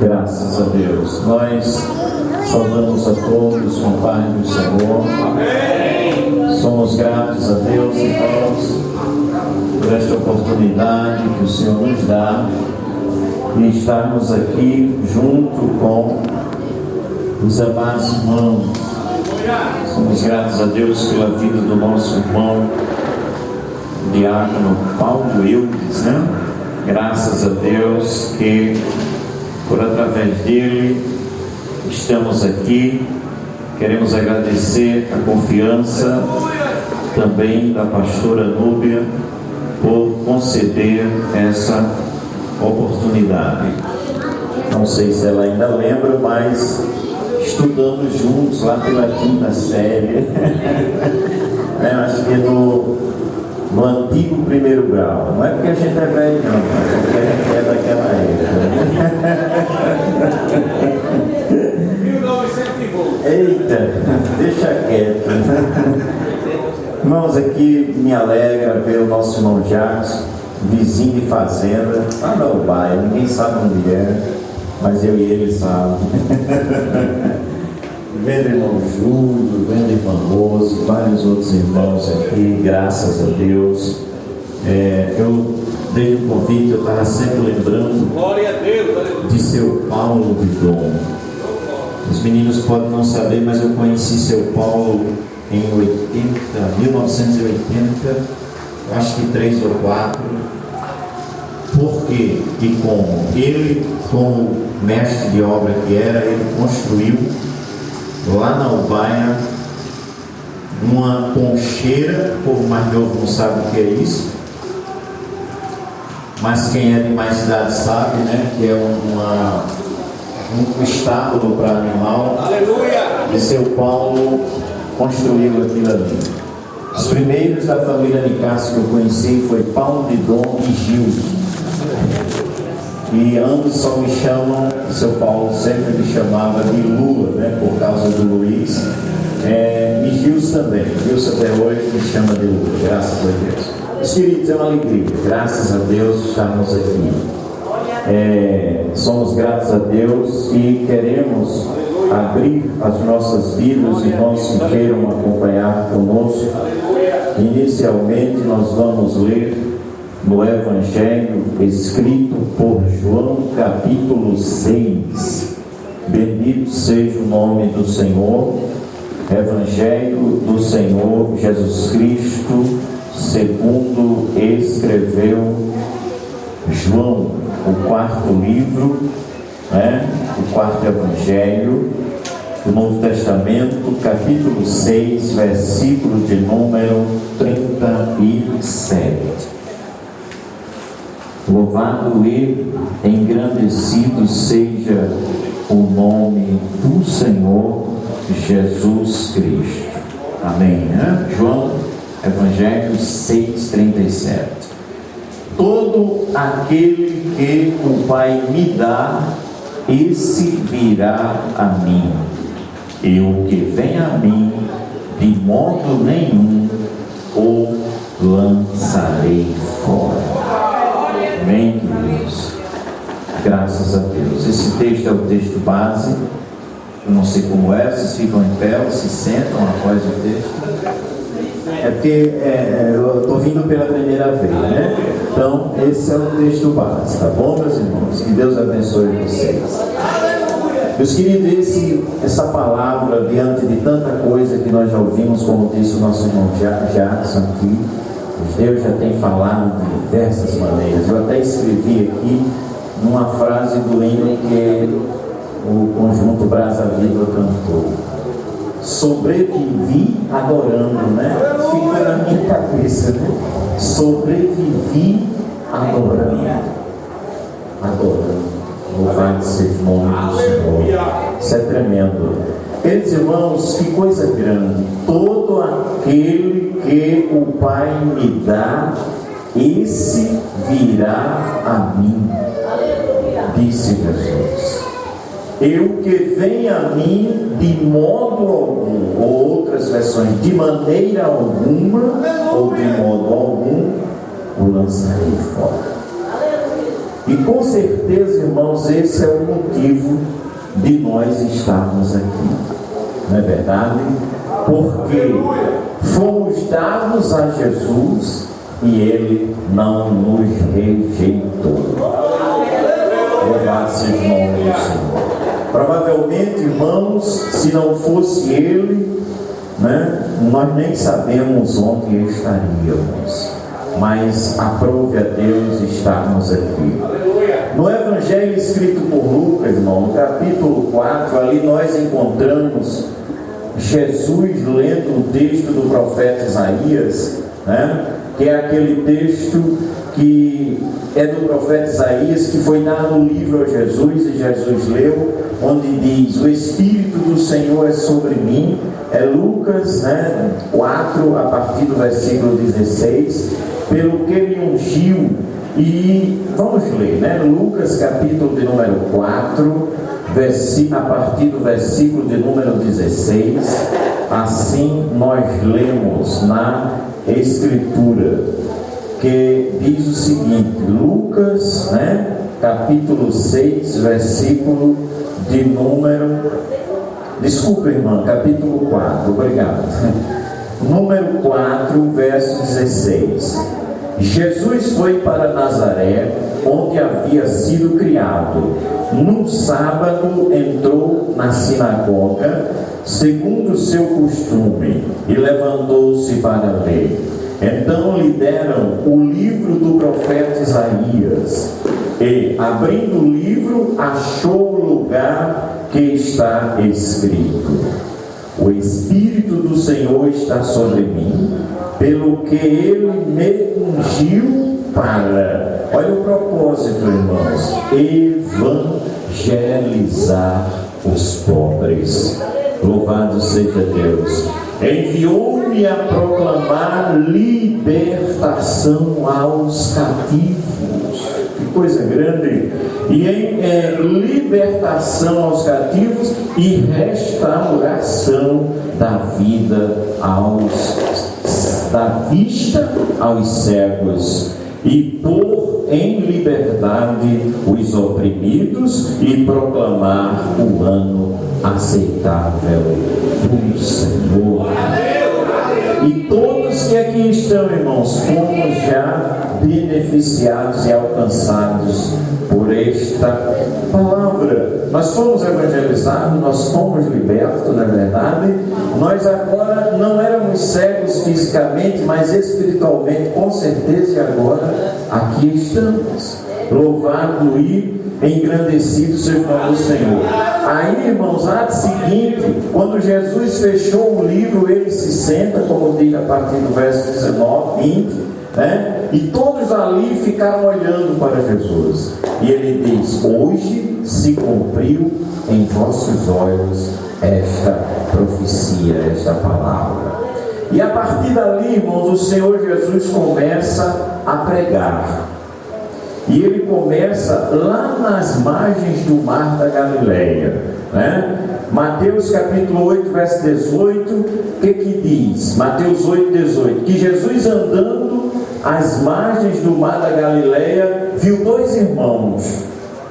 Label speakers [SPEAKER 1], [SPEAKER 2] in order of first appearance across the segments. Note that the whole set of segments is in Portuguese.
[SPEAKER 1] Graças a Deus. Nós saudamos a todos com a paz do Senhor. Somos gratos a Deus, irmãos, por esta oportunidade que o Senhor nos dá de estarmos aqui junto com os amados irmãos. Somos gratos a Deus pela vida do nosso irmão diácono Paulo Eudes, né? Graças a Deus que por através dele estamos aqui. Queremos agradecer a confiança também da pastora Núbia por conceder essa oportunidade. Não sei se ela ainda lembra, mas estudamos juntos lá pela 5ª série. Acho que no antigo 1º grau. Não é porque a gente é velho, não, é porque a gente é daquela época. 1900. Eita, deixa quieto. Irmãos, aqui me alegra ver o nosso irmão Jackson, vizinho de fazenda, lá no bairro, ninguém sabe onde é, mas eu e ele sabemos. Vendo o irmão Júlio, vendo o irmão Rose, vários outros irmãos aqui, graças a Deus. Eu dei um convite, eu estava sempre lembrando de seu Paulo Vidon. Os meninos podem não saber, mas eu conheci seu Paulo em 1980, acho que 3 ou 4. Por quê e como? Ele, como mestre de obra que era, ele construiu lá na Ubaia uma poncheira. O povo mais novo não sabe o que é isso, mas quem é de mais idade sabe, né? Que é um estábulo para animal. Aleluia! E seu Paulo construiu aquilo ali. Os primeiros da família Nicásio que eu conheci foi Paulo Vidon e Gilson. E ambos só me chamam, seu Paulo sempre me chamava de Lula, né, por causa do Luiz. E Gilson também. Gilson até hoje me chama de Lula, graças a Deus. Meus queridos, é uma alegria, graças a Deus estarmos aqui. Somos gratos a Deus e queremos abrir as nossas Bíblias, irmãos que queiram acompanhar conosco. Inicialmente nós vamos ler no Evangelho escrito por João, capítulo 6. Bendito seja o nome do Senhor. Evangelho do Senhor Jesus Cristo, segundo escreveu João, o 4º livro, o 4º Evangelho do Novo Testamento, capítulo 6, versículo de número 37. Louvado e engrandecido seja o nome do Senhor Jesus Cristo. Amém, né? João, Evangelho 6:37. Todo aquele que o Pai me dá, esse virá a mim, e o que vem a mim, de modo nenhum o lançarei fora. Amém, queridos? Graças a Deus. Esse texto é o texto base. Eu não sei como é, vocês ficam em pé ou se sentam após o texto. É porque eu estou vindo pela primeira vez, né? Então, esse é o texto base, tá bom, meus irmãos? Que Deus abençoe vocês. Meus queridos, essa palavra, diante de tanta coisa que nós já ouvimos, como disse o nosso irmão Jackson aqui, Deus já tem falado de diversas maneiras. Eu até escrevi aqui numa frase do hino que o conjunto Brasa Viva cantou: sobrevivi adorando, né? Fica na minha cabeça, né? Sobrevivi adorando. Louvado seja o nome do Senhor. Isso é tremendo. Queridos irmãos, que coisa grande. Todo aquele que o Pai me dá, esse virá a mim, disse Jesus. E o que vem a mim, de modo algum, ou outras versões, de maneira alguma, ou de modo algum, o lançarei fora. E com certeza, irmãos, esse é o motivo de nós estarmos aqui, não é verdade? Porque fomos dados a Jesus e Ele não nos rejeitou. Louvado seja o nome do Senhor. Provavelmente, irmãos, se não fosse Ele, nós nem sabemos onde estaríamos, mas aprove a Deus estarmos aqui. No Evangelho escrito por Lucas, irmão, no capítulo 4, ali nós encontramos Jesus lendo o texto do profeta Isaías, que é aquele texto que é do profeta Isaías, que foi dado o livro a Jesus, e Jesus leu, onde diz: o Espírito do Senhor é sobre mim. É Lucas 4, a partir do versículo 16, pelo que me ungiu. E vamos ler, Lucas capítulo de número 4, a partir do versículo de número 16. Assim nós lemos na Escritura, que diz o seguinte: Lucas, capítulo 6, versículo de número... Desculpa, irmã, capítulo 4, obrigado. Número 4, verso 16. Jesus foi para Nazaré, onde havia sido criado. Num sábado entrou na sinagoga, segundo o seu costume, e levantou-se para ler. Então lhe deram o livro do profeta Isaías, e, abrindo o livro, achou o lugar que está escrito: o Espírito do Senhor está sobre mim, pelo que Ele me ungiu para, olha o propósito, irmãos, evangelizar os pobres. Louvado seja Deus. Enviou-me a proclamar libertação aos cativos. Que coisa grande! E em libertação aos cativos e restauração da vida da vista aos cegos, e pôr em liberdade os oprimidos, e proclamar o ano aceitável do Senhor. E todos que aqui estão, irmãos, fomos já beneficiados e alcançados por esta palavra. Nós fomos evangelizados, nós fomos libertos, na verdade. Nós agora não éramos cegos fisicamente, mas espiritualmente, com certeza, e agora aqui estamos. Louvado e engrandecido seja o nome do Senhor. Aí, irmãos, ato seguinte, quando Jesus fechou o livro, ele se senta, como diz a partir do verso 19, 20, e todos ali ficaram olhando para Jesus. E ele diz: hoje se cumpriu em vossos olhos esta profecia, esta palavra. E a partir dali, irmãos, o Senhor Jesus começa a pregar. E ele começa lá nas margens do mar da Galileia, Mateus capítulo 8, verso 18, o que diz? Mateus 8, 18, que Jesus, andando às margens do mar da Galileia, viu dois irmãos,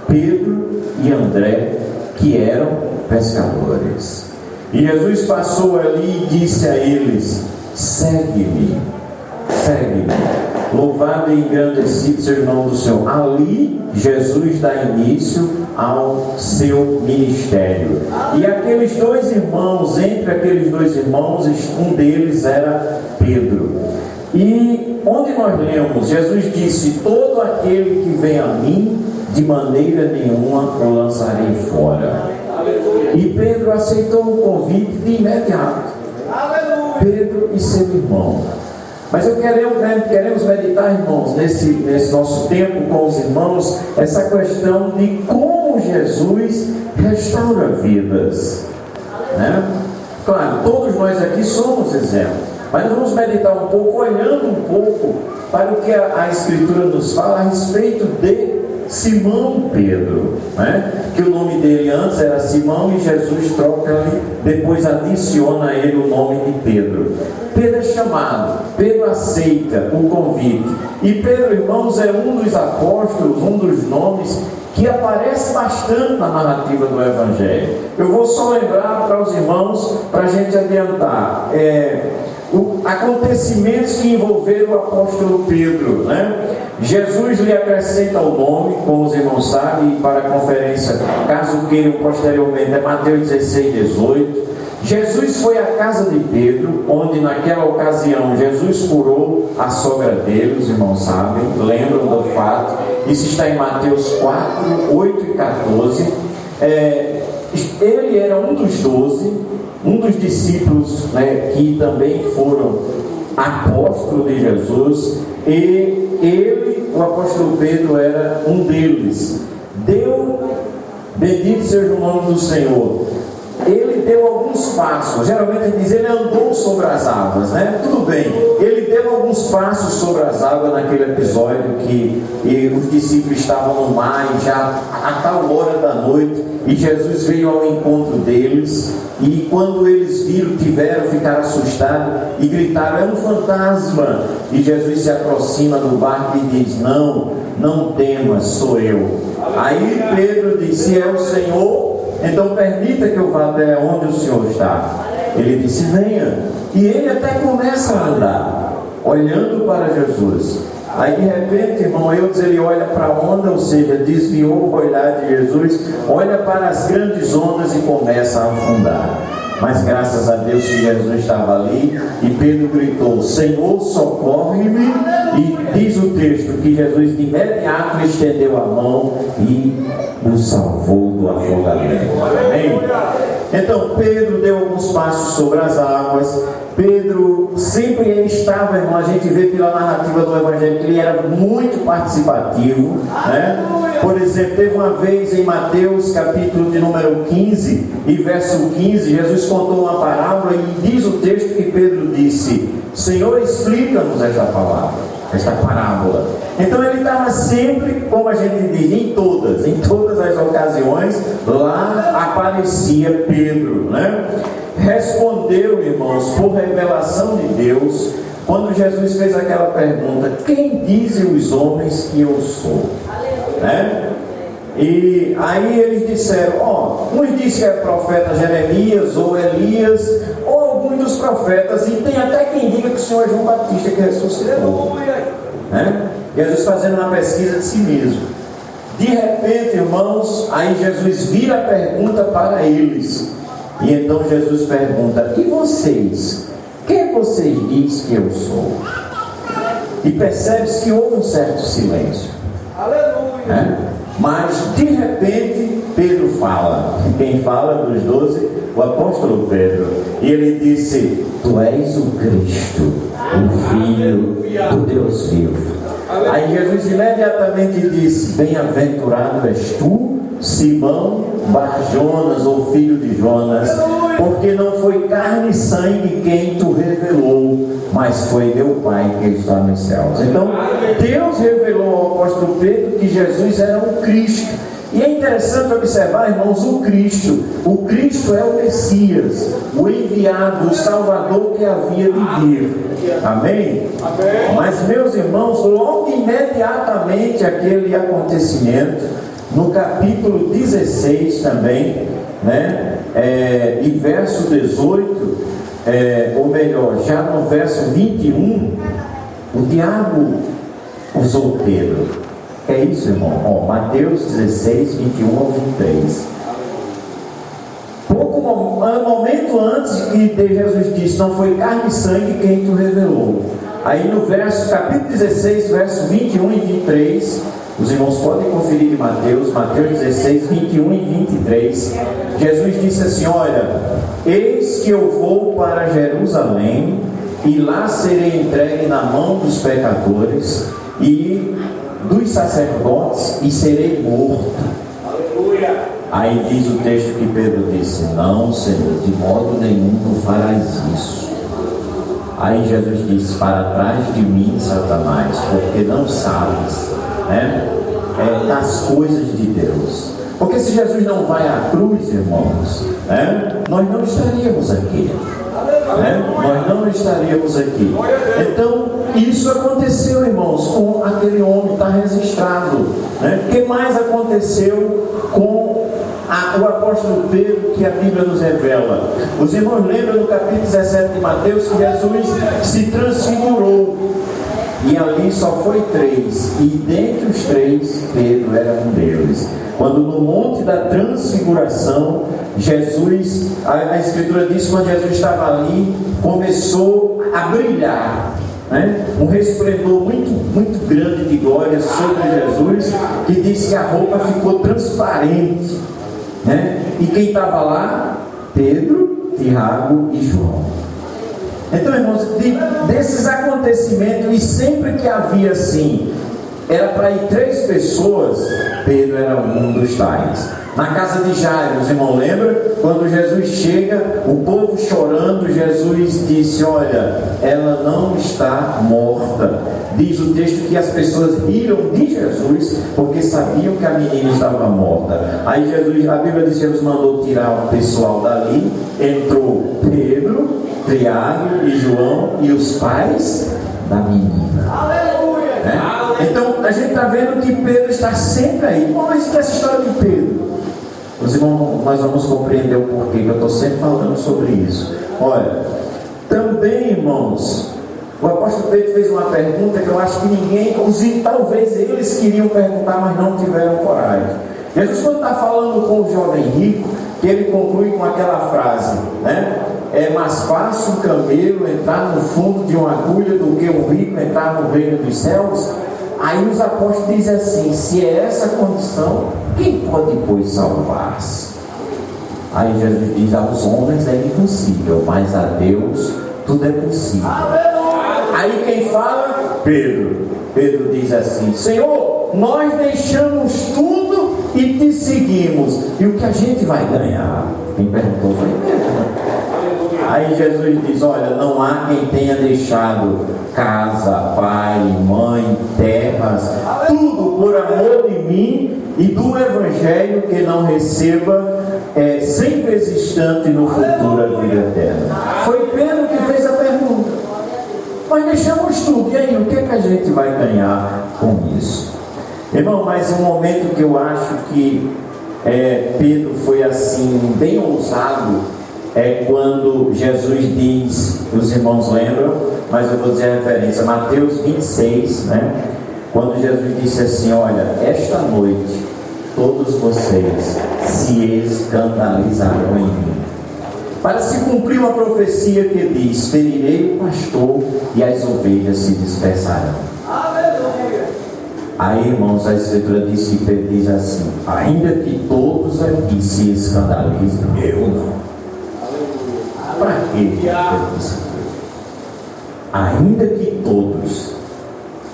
[SPEAKER 1] Pedro e André, que eram pescadores. E Jesus passou ali e disse a eles: segue-me, segue-me. Louvado e engrandecido seja o nome do Senhor. Ali Jesus dá início ao seu ministério. E aqueles dois irmãos, entre aqueles dois irmãos, um deles era Pedro. E onde nós lemos, Jesus disse: todo aquele que vem a mim, de maneira nenhuma o lançarei fora. E Pedro aceitou o convite de imediato. Pedro e seu irmão. Mas queremos meditar, irmãos, nesse nosso tempo com os irmãos, essa questão de como Jesus restaura vidas. Claro, todos nós aqui somos exemplos, mas nós vamos meditar um pouco, olhando um pouco para o que a Escritura nos fala a respeito de Simão Pedro, que o nome dele antes era Simão e Jesus troca ali, depois adiciona a ele o nome de Pedro. Pedro é chamado, Pedro aceita o convite, E Pedro, irmãos, é um dos apóstolos, um dos nomes que aparece bastante na narrativa do Evangelho. Eu vou só lembrar para os irmãos, para a gente adiantar, acontecimentos que envolveram o apóstolo Pedro, né? Jesus lhe acrescenta o nome, como os irmãos sabem, e para a conferência, caso queiram posteriormente, é Mateus 16, 18. Jesus foi à casa de Pedro, onde naquela ocasião Jesus curou a sogra dele, os irmãos sabem, lembram do fato. Isso está em Mateus 4, 8 e 14. Ele era um dos 12, um dos discípulos, né, que também foram apóstolos de Jesus, e ele, o apóstolo Pedro, era um deles. Bendito seja o nome do Senhor. Ele deu alguns passos, geralmente diz, ele andou sobre as águas, né? Tudo bem, ele deu alguns passos sobre as águas naquele episódio que os discípulos estavam no mar, já a tal hora da noite, e Jesus veio ao encontro deles, e quando eles ficaram assustados e gritaram, é um fantasma, e Jesus se aproxima do barco e diz, não temas, sou eu. Aí Pedro disse, se é o Senhor, então permita que eu vá até onde o Senhor está. Ele disse, venha. E ele até começa a andar, olhando para Jesus. Aí de repente, irmão, ele olha para a onda, ou seja, desviou o olhar de Jesus, olha para as grandes ondas e começa a afundar. Mas graças a Deus que Jesus estava ali, e Pedro gritou, Senhor, socorre-me, e diz o texto que Jesus de imediato estendeu a mão e o salvou do afogamento. Amém? Então Pedro deu alguns passos sobre as águas. Pedro sempre estava, irmão, a gente vê pela narrativa do Evangelho que ele era muito participativo, né? Por exemplo, teve uma vez em Mateus capítulo de número 15 e verso 15, Jesus contou uma parábola e diz o texto que Pedro disse, Senhor, explica-nos esta parábola. Então ele estava sempre, como a gente diz, em todas as ocasiões, lá aparecia Pedro, né? Respondeu, irmãos, por revelação de Deus, quando Jesus fez aquela pergunta, quem dizem os homens que eu sou? Né? E aí eles disseram, uns dizem que é profeta Jeremias ou Elias, ou alguns dos profetas, e tem até quem diga que o Senhor é João Batista que ressuscitou. Né? Jesus fazendo uma pesquisa de si mesmo. De repente, irmãos, aí Jesus vira a pergunta para eles. E então Jesus pergunta, e vocês? Quem vocês dizem que eu sou? E percebe-se que houve um certo silêncio. Aleluia! Mas de repente Pedro fala. Quem fala dos 12? O apóstolo Pedro. E ele disse, tu és o Cristo, o Filho do Deus vivo. Aí Jesus imediatamente disse, bem-aventurado és tu, Simão Bar-Jonas, ou filho de Jonas, porque não foi carne e sangue quem tu revelou, mas foi meu Pai que está nos céus. Então Deus revelou ao apóstolo Pedro que Jesus era o Cristo. E é interessante observar, irmãos, o Cristo é o Messias, o enviado, o Salvador que havia de vir. Amém? Amém. Mas meus irmãos, logo imediatamente aquele acontecimento, no capítulo 16 também, né? E verso 18, ou melhor, já no verso 21, o diabo usou Pedro. É isso, irmão. Mateus 16, 21 ao 23. Momento antes que Jesus disse, não foi carne e sangue quem tu revelou. Aí no capítulo 16, verso 21 e 23, os irmãos podem conferir de Mateus 16, 21 e 23. Jesus disse assim, olha, eis que eu vou para Jerusalém, e lá serei entregue na mão dos pecadores e dos sacerdotes, e serei morto. Aleluia. Aí diz o texto que Pedro disse, não, Senhor, de modo nenhum tu farás isso. Aí Jesus disse, para trás de mim, Satanás, porque não sabes, né, das coisas de Deus. Porque se Jesus não vai à cruz, irmãos, né, nós não estaríamos aqui. Nós não estaríamos aqui. Então, isso aconteceu, irmãos, com aquele homem, está registrado. O que mais aconteceu com o apóstolo Pedro, que a Bíblia nos revela? Os irmãos lembram no capítulo 17 de Mateus que Jesus se transfigurou. E ali só foi 3, e dentre os 3, Pedro era um deles. Quando no monte da transfiguração, Jesus, a Escritura diz, quando Jesus estava ali, começou a brilhar, um resplendor muito grande de glória sobre Jesus, que diz que a roupa ficou transparente, e quem estava lá? Pedro, Tiago e João. Então, irmãos, desses acontecimentos, e sempre que havia assim, era para ir 3 pessoas, Pedro era um dos tais. Na casa de Jairo, os irmãos lembram? Quando Jesus chega, o povo chorando, Jesus disse: olha, ela não está morta. Diz o texto que as pessoas riram de Jesus, porque sabiam que a menina estava morta. Aí Jesus, a Bíblia diz que Jesus mandou tirar o pessoal dali, entrou Pedro, Tiago e João e os pais da menina. Aleluia! Então a gente está vendo que Pedro está sempre aí. Mas que essa história de Pedro? Os irmãos, nós vamos compreender o porquê que eu estou sempre falando sobre isso. Olha, também, irmãos, o apóstolo Pedro fez uma pergunta que eu acho que ninguém, talvez eles queriam perguntar, mas não tiveram coragem. Jesus, quando está falando com o jovem rico, que ele conclui com aquela frase, é mais fácil um camelo entrar no fundo de uma agulha do que um rico entrar no reino dos céus. Aí os apóstolos dizem assim: se é essa a condição, quem pode pois salvar-se? Aí Jesus diz: aos homens é impossível, mas a Deus tudo é possível. Aí quem fala? Pedro. Pedro diz assim: Senhor, nós deixamos tudo e te seguimos, e o que a gente vai ganhar? Quem perguntou foi Pedro. Aí Jesus diz: olha, não há quem tenha deixado casa, pai, mãe, terras, tudo por amor de mim e do Evangelho, que não receba 100 vezes tanto e no futuro a vida eterna. Foi Pedro que fez a pergunta. Nós deixamos tudo, e aí o que é que a gente vai ganhar com isso? Irmão, mas um momento que eu acho que Pedro foi assim, bem ousado, é quando Jesus diz, os irmãos lembram, mas eu vou dizer a referência, Mateus 26, quando Jesus disse assim: olha, esta noite todos vocês se escandalizarão em mim, para se cumprir uma profecia que diz: ferirei o pastor e as ovelhas se dispersarão. Aleluia! Aí, irmãos, a Escritura diz assim: ainda que todos aqui se escandalizem, eu não. Para quê? Ainda que todos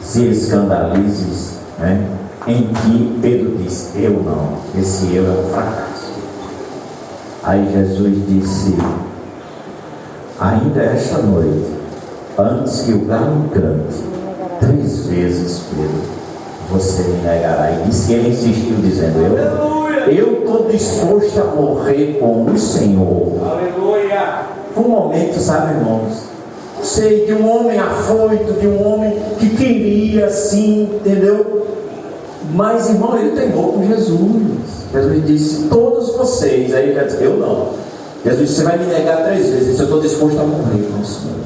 [SPEAKER 1] se escandalizem, em que Pedro diz: eu não. Esse eu é um fracasso. Aí Jesus disse: ainda esta noite, antes que o galo cante 3 vezes, Pedro, você me negará. E disse que ele insistiu, dizendo: eu estou disposto a morrer com o Senhor. Aleluia! Um momento, sabe, irmãos, sei, de um homem afoito, de um homem que queria assim, entendeu? Mas, irmão, ele treinou com Jesus. Jesus disse: todos vocês. Aí ele já disse: eu não. Jesus disse: você vai me negar 3 vezes. Eu estou disposto a morrer com o Senhor.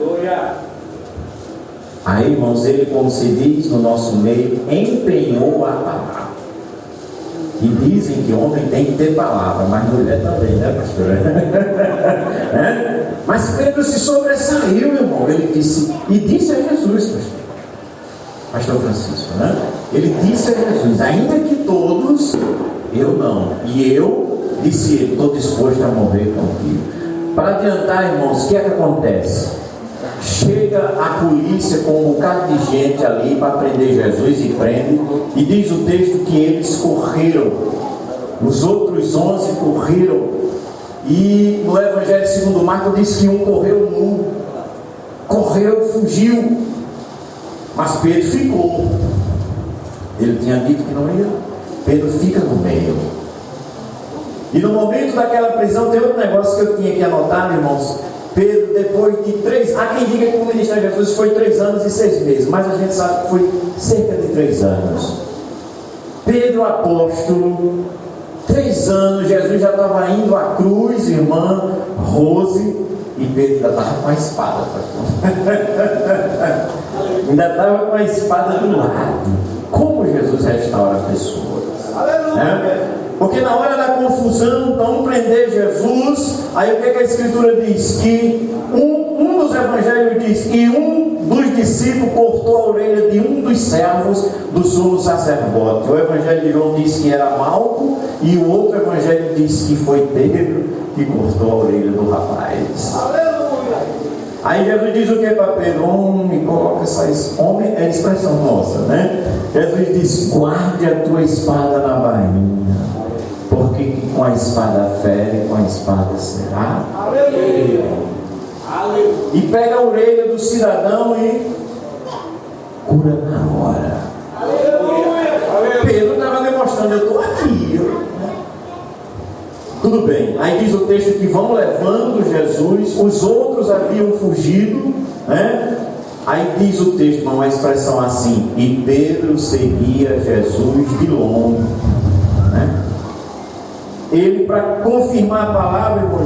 [SPEAKER 1] Aleluia! Aí, irmãos, ele, como se diz no nosso meio, empenhou a palavra. E dizem que homem tem que ter palavra, mas mulher também, pastor? Mas Pedro se sobressaiu, irmão. Ele disse, e disse a Jesus, pastor Francisco, ele disse a Jesus: ainda que todos, eu não. E eu, disse ele, estou disposto a morrer contigo. Para adiantar, irmãos, o que é que acontece? Chega a polícia com um bocado de gente ali para prender Jesus, e prende, e diz o texto que eles correram, os outros 11 correram, e no Evangelho segundo Marcos diz que um correu nu, correu, fugiu, mas Pedro ficou. Ele tinha dito que não ia. Pedro fica no meio. E no momento daquela prisão, tem outro negócio que eu tinha que anotar, irmãos. Pedro, depois de 3, há quem diga que o ministério de Jesus foi 3 anos e 6 meses, mas a gente sabe que foi cerca de 3 anos. Pedro apóstolo, 3 anos, Jesus já estava indo à cruz, irmã Rose, e Pedro ainda estava com a espada, ainda estava com a espada do lado. Como Jesus restaura pessoas? Aleluia! Porque na hora da confusão, vão prender Jesus. Aí o que a Escritura diz? Que um dos evangelhos diz que um dos discípulos cortou a orelha de um dos servos do sumo sacerdote. O evangelho de João diz que era Malco, e o outro evangelho diz que foi Pedro que cortou a orelha do rapaz. Aleluia! Aí Jesus diz o que para Pedro? Homem, coloca homem é a expressão nossa, né? Jesus diz: guarde a tua espada na bainha, porque com a espada fere, com a espada será. Aleluia! E pega a orelha do cidadão e cura na hora. Aleluia! Pedro estava demonstrando: eu estou aqui. Tudo bem. Aí diz o texto que vão levando Jesus, os outros haviam fugido, né? Aí diz o texto, uma expressão assim: e Pedro seguia Jesus de longe, né? Ele, para confirmar a palavra, irmão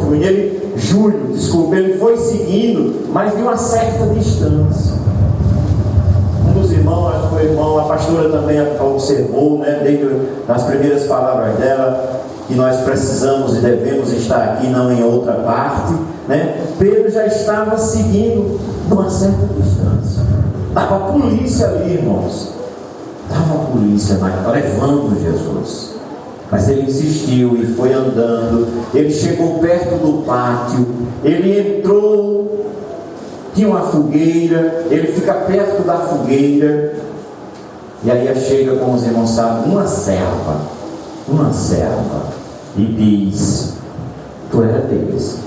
[SPEAKER 1] Júlio, ele foi seguindo, mas de uma certa distância. Um dos irmãos, acho que foi o irmão, a pastora também observou, né, desde as primeiras palavras dela, que nós precisamos e devemos estar aqui, não em outra parte, né? Pedro já estava seguindo de uma certa distância. Estava a polícia ali, irmãos. Estava a polícia levando Jesus. Mas ele insistiu e foi andando. Ele chegou perto do pátio. Ele entrou. Tinha uma fogueira. Ele fica perto da fogueira. E aí chega, como os irmãos sabem, uma serva. E diz: tu era deles.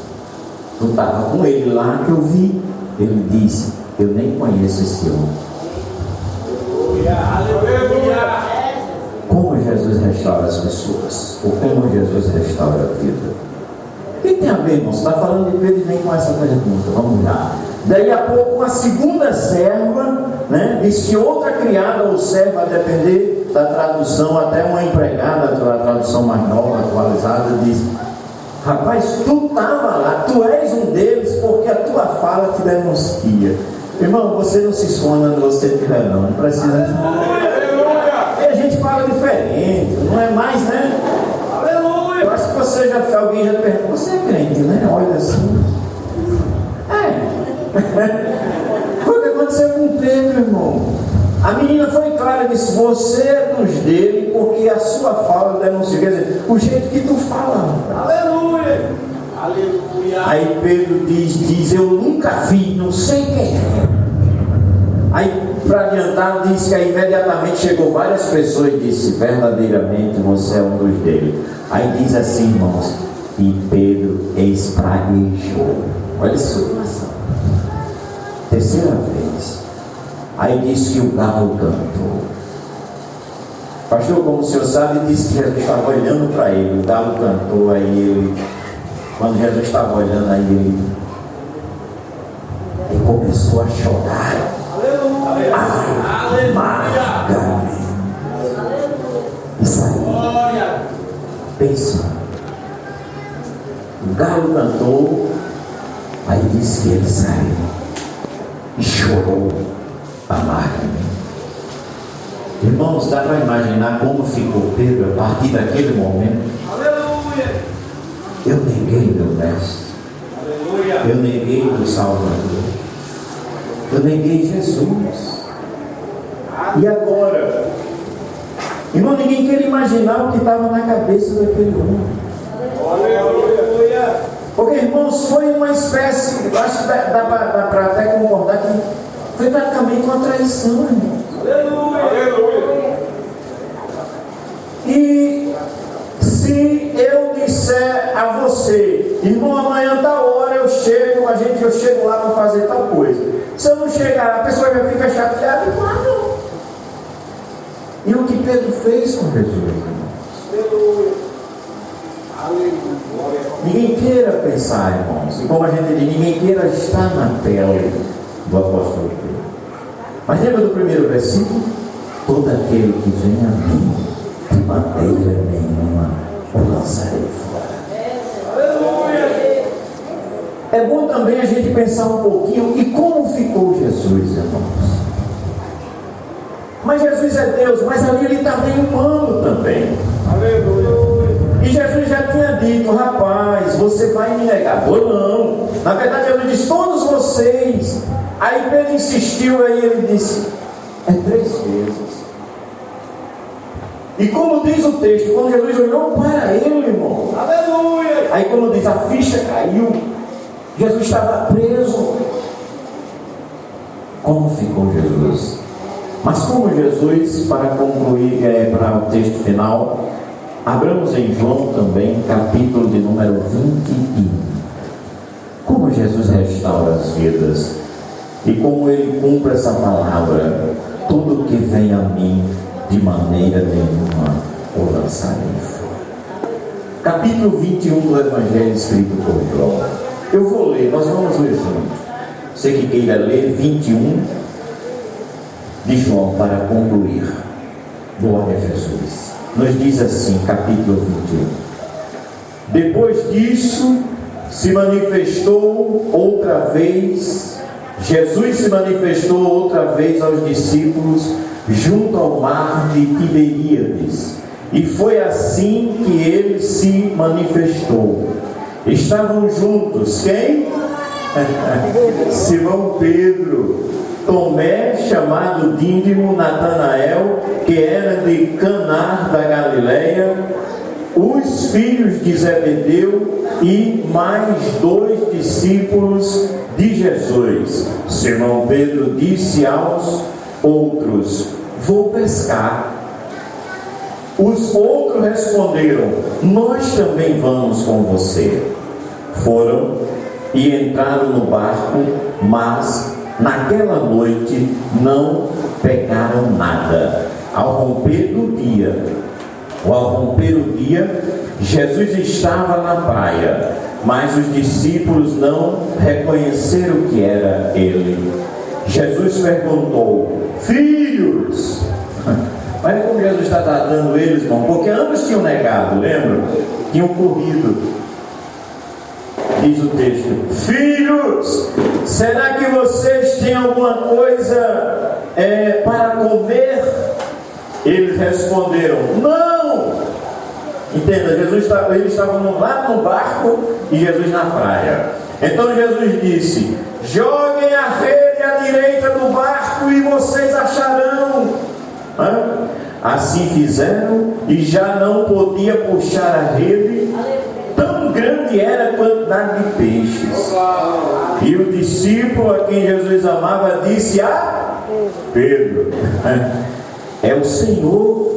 [SPEAKER 1] Tu estava com ele lá que eu vi. Ele disse: eu nem conheço esse homem. Aleluia! Como Jesus restaura as pessoas, ou como Jesus restaura a vida. O que tem a ver, irmão? Você está falando de Pedro e vem com essa pergunta. Vamos lá. Daí a pouco, uma segunda serva, né, diz que outra criada ou serva, a depender da tradução, até uma empregada, a tradução mais nova, atualizada, diz: rapaz, tu estava lá, tu és um deles, porque a tua fala te denuncia. Irmão, você não se esconda onde você estiver, não precisa. E a gente fala diferente, não é mais, né? Aleluia! Eu acho que você alguém já perguntou: você é crente, né? Olha assim. Foi o que aconteceu com Pedro, irmão. A menina foi clara e disse: você é dos dele, porque a sua fala denuncia. Quer dizer, o jeito que tu fala. Aleluia! Aleluia! Aí Pedro diz: eu nunca vi, não sei quem é. Aí, para adiantar, diz que aí imediatamente chegou várias pessoas e disse: verdadeiramente você é um dos dele. Aí diz assim, irmãos, e Pedro espraguejou. Olha a situação. Terceira vez. Aí diz que o galo cantou. Pastor, como o senhor sabe, disse que Jesus estava olhando para ele. O galo cantou, aí ele, quando Jesus estava olhando, aí ele começou a chorar. Amargamente. Isso aí. Pensa. O galo cantou, aí disse que ele saiu e chorou amargamente. Irmãos, dá para imaginar como ficou Pedro a partir daquele momento? Aleluia! Eu neguei meu mestre. Aleluia! Eu neguei o Salvador. Eu neguei Jesus. E agora? Irmão, ninguém quer imaginar o que estava na cabeça daquele homem. Aleluia! Porque, irmãos, foi uma espécie, eu acho que dá para até concordar que foi praticamente uma traição, irmão. Aleluia! Aleluia! E se eu disser a você: irmão, amanhã tal hora eu chego lá para fazer tal coisa. Se eu não chegar, a pessoa já fica chateada e claro. E o que Pedro fez com Jesus, irmãos? Aleluia! Aleluia! ninguém queira pensar, irmãos, e como a gente diz, ninguém queira estar na pele do apóstolo Pedro. Mas lembra do primeiro versículo? Todo aquele que vem a mim, de maneira nenhuma o lançarei fora. É bom também a gente pensar um pouquinho e como ficou Jesus, irmãos. Mas Jesus é Deus, mas ali ele estava em humano também. E Jesus já tinha dito: rapaz, você vai me negar. Ou não. Na verdade, Jesus disse: todos vocês. Aí Pedro insistiu, aí ele disse: é 3 vezes. E como diz o texto, quando Jesus olhou para ele, irmão, aleluia! Aí, como diz, a ficha caiu. Jesus estava preso. Como ficou Jesus? Mas como Jesus, para concluir, para o texto final, abramos em João também, capítulo de número 21. Como Jesus restaura as vidas e como ele cumpre essa palavra: tudo que vem a mim, de maneira nenhuma o lançarei fora. Capítulo 21 do Evangelho escrito por João. Eu vou ler, nós vamos ler juntos. Você que queira ler 21 de João para concluir. Glória a Jesus. Nos diz assim, capítulo 21. Depois disso, se manifestou outra vez, Jesus se manifestou outra vez aos discípulos junto ao mar de Tiberíades. E foi assim que ele se manifestou. Estavam juntos quem? Simão Pedro, Tomé, chamado Dídimo, Natanael, que era de Caná da Galileia, os filhos de Zebedeu e mais 2 discípulos de Jesus. Simão Pedro disse aos outros: vou pescar. Os outros responderam: nós também vamos com você. Foram e entraram no barco, mas naquela noite não pegaram nada. Ao romper o dia, Jesus estava na praia, mas os discípulos não reconheceram que era ele. Jesus perguntou: filhos, olha como Jesus está tratando eles, irmão, porque ambos tinham negado, lembra? Tinham corrido. Diz o texto: filhos, será que vocês têm alguma coisa para comer? Eles responderam: não. Entenda, eles estavam lá no barco e Jesus na praia. Então Jesus disse: joguem a rede à direita do barco e vocês acharão. Assim fizeram e já não podia puxar a rede, tão grande era a quantidade de peixes. E o discípulo a quem Jesus amava disse a Pedro: é o Senhor.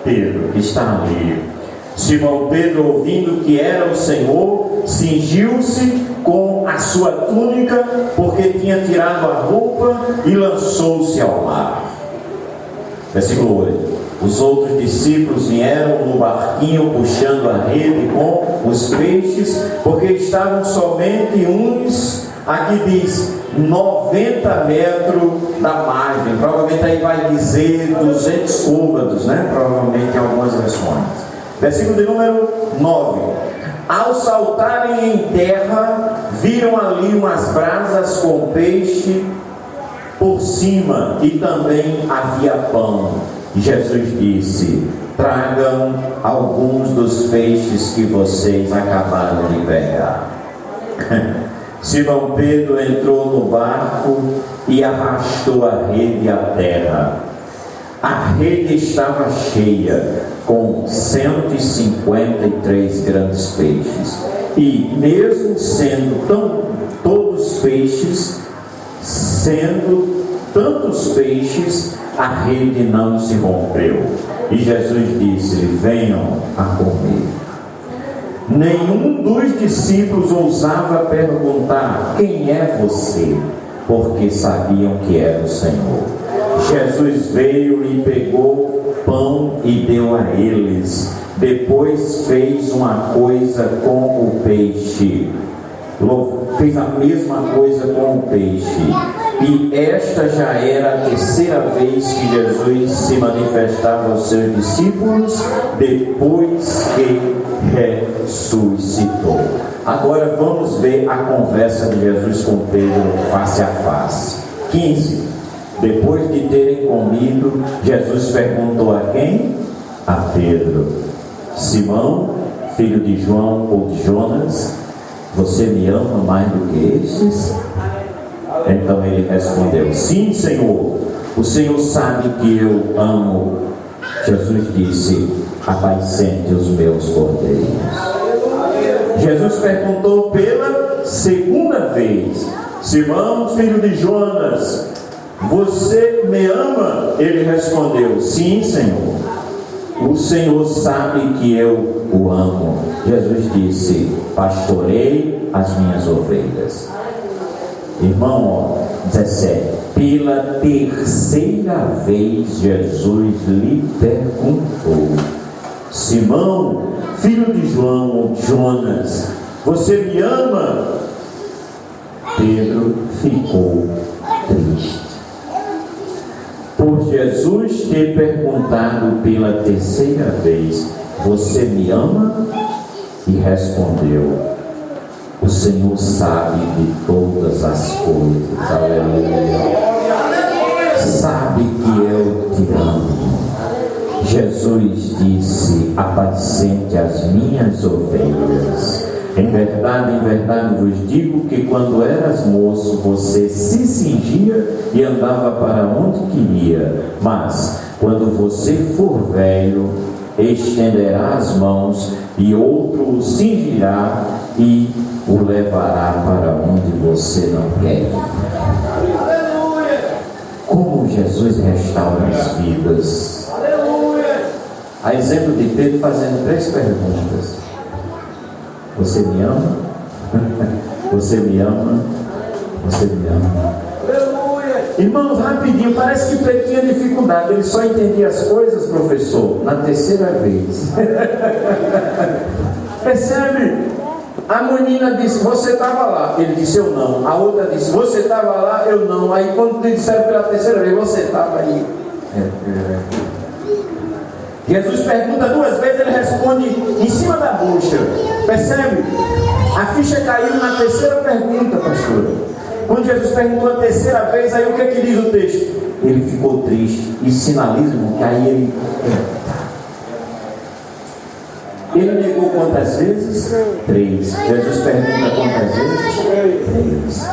[SPEAKER 1] Pedro que está ali. Simão Pedro, ouvindo que era o Senhor, cingiu-se com a sua túnica, porque tinha tirado a roupa, e lançou-se ao mar. Versículo 8. Os outros discípulos vieram no barquinho puxando a rede com os peixes, porque estavam somente uns, aqui diz 90 metros da margem. Provavelmente aí vai dizer 200 côvados, né? Provavelmente em algumas versões. Versículo de número 9. Ao saltarem em terra, viram ali umas brasas com peixe por cima, e também havia pão. Jesus disse: tragam alguns dos peixes que vocês acabaram de pegar. Simão Pedro entrou no barco e arrastou a rede à terra. A rede estava cheia, com 153 grandes peixes. E mesmo sendo todos peixes, sendo tantos peixes, a rede não se rompeu. E Jesus disse-lhe: venham a comer. Nenhum dos discípulos ousava perguntar: quem é você? Porque sabiam que era o Senhor. Jesus veio e pegou pão e deu a eles, depois fez uma coisa com o peixe. Fez a mesma coisa com o peixe. E esta já era a terceira vez que Jesus se manifestava aos seus discípulos depois que ressuscitou. Agora vamos ver a conversa de Jesus com Pedro face a face. 15. Depois de terem comido, Jesus perguntou a quem? A Pedro: Simão, filho de João ou de Jonas, você me ama mais do que estes? Então ele respondeu: sim, Senhor, o Senhor sabe que eu amo. Jesus disse: apacente os meus cordeiros. Jesus perguntou pela segunda vez: Simão, filho de Jonas, você me ama? Ele respondeu: sim, Senhor, o Senhor sabe que eu o amo. Jesus disse: pastorei as minhas ovelhas. Irmão, 17. Pela terceira vez Jesus lhe perguntou: Simão, filho de João ou Jonas, você me ama? Pedro ficou triste por Jesus ter perguntado pela terceira vez: você me ama? E respondeu: o Senhor sabe de todas as coisas. Aleluia. Sabe que eu te amo. Jesus disse: apacente as minhas ovelhas. Em verdade vos digo que quando eras moço, você se cingia e andava para onde queria. Mas quando você for velho, estenderá as mãos e outro o cingirá e o levará para onde você não quer. Como Jesus restaura as vidas. A exemplo de Pedro fazendo 3 perguntas: você me ama? Você me ama? Você me ama? Irmãos, rapidinho, parece que Pedro tinha dificuldade. Ele só entendia as coisas, professor, na terceira vez. Percebe? A menina disse: você estava lá. Ele disse: eu não. A outra disse: você estava lá. Eu não. Aí quando disseram pela terceira vez: você estava aí. Jesus pergunta 2 vezes, ele responde em cima da bucha. Percebe? A ficha caiu na terceira pergunta, pastor. Quando Jesus perguntou a terceira vez, aí o que é que diz o texto? Ele ficou triste. E sinaliza que aí ele negou quantas vezes? 3. Jesus pergunta quantas vezes?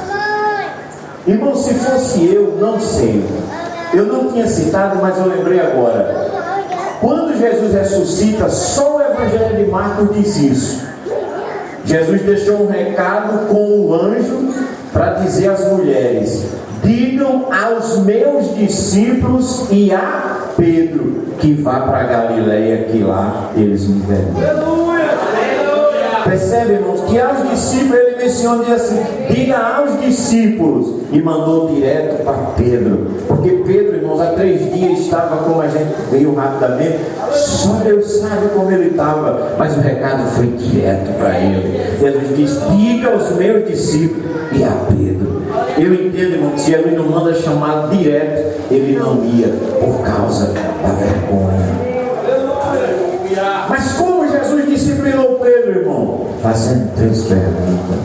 [SPEAKER 1] 3. Irmão, se fosse eu, não sei. Eu não tinha citado, mas eu lembrei agora. Quando Jesus ressuscita, só o Evangelho de Marcos diz isso. Jesus deixou um recado com o anjo para dizer às mulheres: digam aos meus discípulos e a Pedro que vá para Galileia, que lá eles me verão. Percebe, irmãos, que aos discípulos ele menciona, diz assim: diga aos discípulos, e mandou direto para Pedro, porque Pedro, irmãos, há 3 dias estava, como a gente veio rapidamente, só Deus sabe como ele estava, mas o recado foi direto para ele. Jesus diz: diga aos meus discípulos e a Pedro. Eu entendo, irmão, que se ele não manda chamar direto, ele não ia por causa da vergonha. Mas como Jesus disciplinou Pedro, irmão? Fazendo 3 perguntas: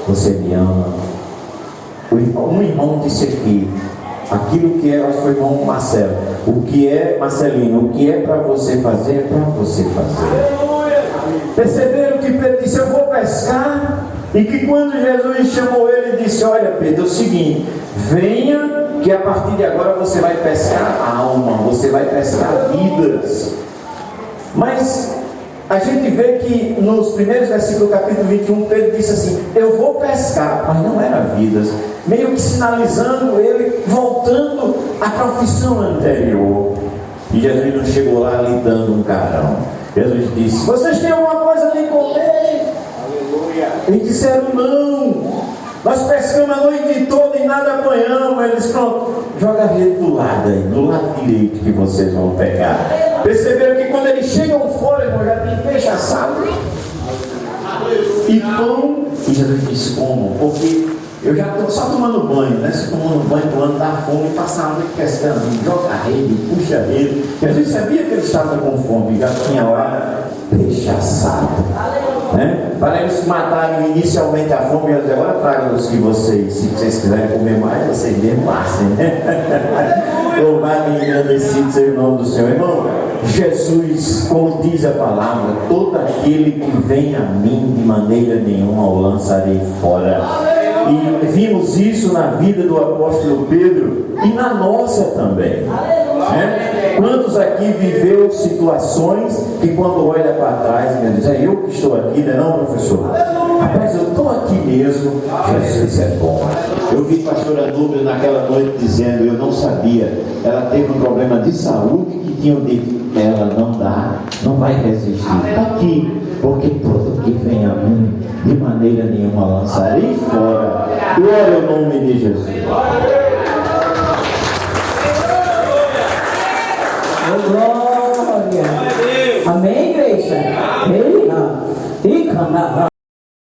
[SPEAKER 1] você me ama? Um irmão disse aqui, aquilo que é, acho que foi o irmão Marcelo, o que é, Marcelino, o que é para você fazer, é para você fazer. Perceberam que Pedro disse: eu vou pescar? E que quando Jesus chamou ele, disse: olha Pedro, é o seguinte, venha, que a partir de agora você vai pescar alma, você vai pescar vidas. Mas a gente vê que nos primeiros versículos do capítulo 21, Pedro disse assim: eu vou pescar, mas não era vidas, meio que sinalizando ele voltando à profissão anterior. E Jesus não chegou lá lhe dando um carão. Jesus disse: vocês têm alguma coisa de comer? Aleluia. Eles disseram: não, nós pescamos a noite toda e nada apanhamos. Eles: pronto, joga a rede do lado aí, do lado direito que vocês vão pegar. Perceberam que quando eles chegam fora, irmão, já tem peixe assado e pão. E Jesus disse: como? Porque eu já estou só tomando banho, né? Se tomando banho, tomando da fome, passa a noite pescando, joga a rede, puxa a rede. Jesus sabia que eles estavam com fome, já tinha lá peixe assado, né? Para eles matarem inicialmente a fome, eles agora tragam os que vocês, se vocês quiserem comer mais, vocês dermassem, né? Louvado e agradecido seja o nome do Senhor. Irmão, Jesus, como diz a palavra, todo aquele que vem a mim, de maneira nenhuma o lançarei fora. E vimos isso na vida do apóstolo Pedro e na nossa também, né? Quantos aqui viveu situações que quando olha para trás e diz: é eu que estou aqui, não é não, professor? Rapaz, eu estou aqui mesmo. Jesus é bom. Eu vi a pastora Núbia naquela noite dizendo: eu não sabia, ela teve um problema de saúde que tinham dito: ela não dá, não vai resistir. Está aqui, porque todo que vem a mim, de maneira nenhuma lançarei fora. Glória ao nome de Jesus.
[SPEAKER 2] Glória. Amém, igreja? Ei,